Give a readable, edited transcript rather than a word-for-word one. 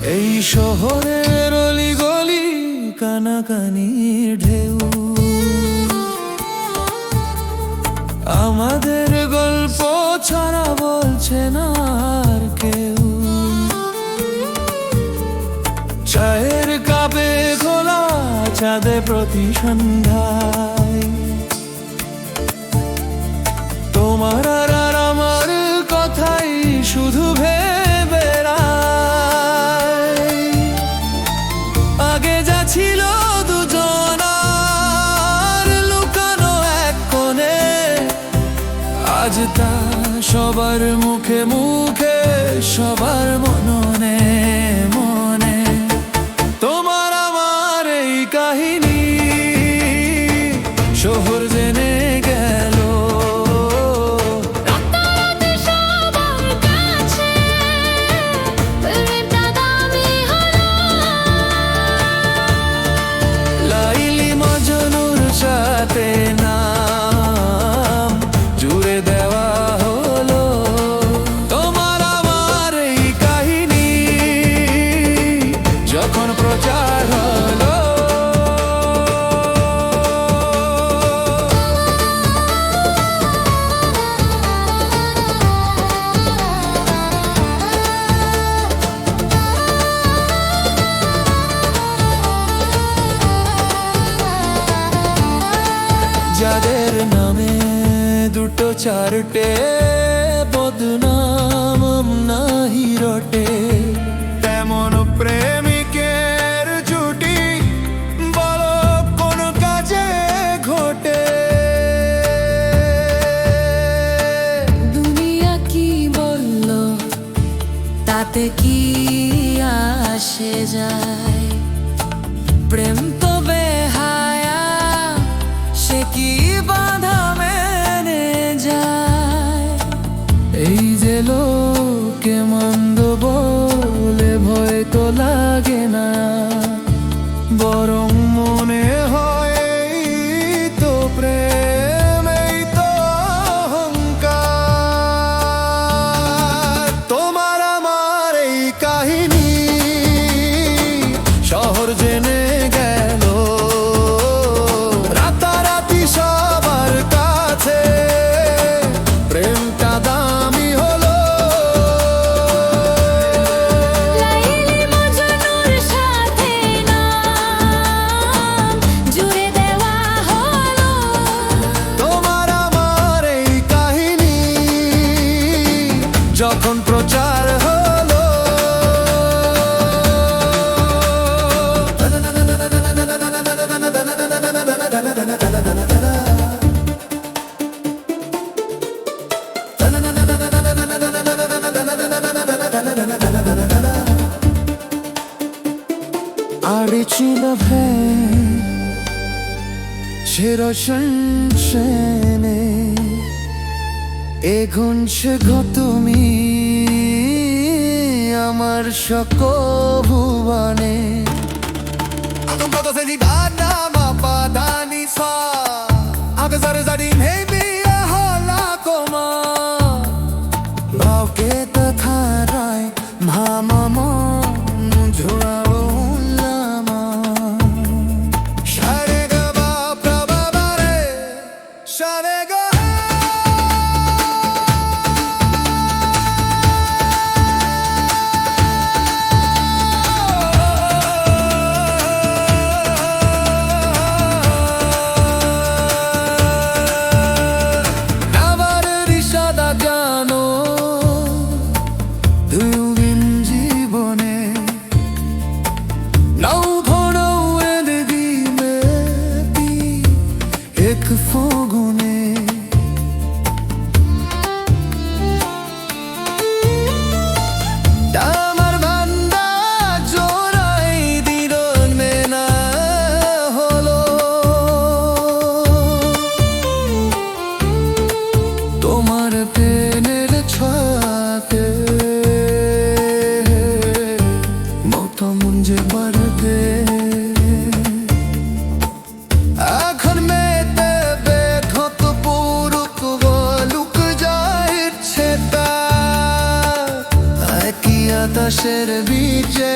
এই শহরের অলিগলি কানাকানির ঢেউ, আমাদের গল্প ছাড়া বলছে না আর কেউ। চায়ের কাপে খোলা চাঁদে প্রতি সন্ধ্যায় তোমার আর আমার কথাই শুধু ভেবে বেড়াই। আগে যা ছিল দুজনার লুকানো এক কোণে, আজ তা সবার মুখে মুখে, সবার মননে মনে। তোমার আমার এই কাহিনী শহর জেনে গেল, লাইলি মজনুর সাথে নাম জুড়ে দেওয়া হলো। তোমার আমার এই কাহিনী যখন প্রচার হলো, যাদের নামে দুটো চারটে বদনাম নাহি রটে, তেমন প্রেমিকের জুটি বলো কোন কাজে ঘটে। দুনিয়া কি বললো তাতে কি আসে যায়, প্রেম তো বেহায়া সে কি বাধা মেনে যায়। এই যে লোকে মন্দ বলে ভয় তো লাগে না, বরং মনে হয় এই তো প্রেম, এই তো অহংকার। তোমার আমার এই কাহিনী শহর জেনে গেল, রাতারাতি সবার কাছে প্রেমটা দামি হলো। লাইলি মজনুর সাথে নাম জুড়ে দেওয়া হলো। তোমার আমার এই কাহিনী যখন প্রচার হলো, 아리치나 싫어션션에 এগুনছে গো তুমি আমার সকভুবনে। আদম কত সেনি দানা মাপা দানি সা আগে জারে জারি হেবি হলা কোমা ভাওকে তথারায় ভামম ঝুড়াও লামা। সারে গা বা প্রভা বারে সারে গা বাতাসের বীজে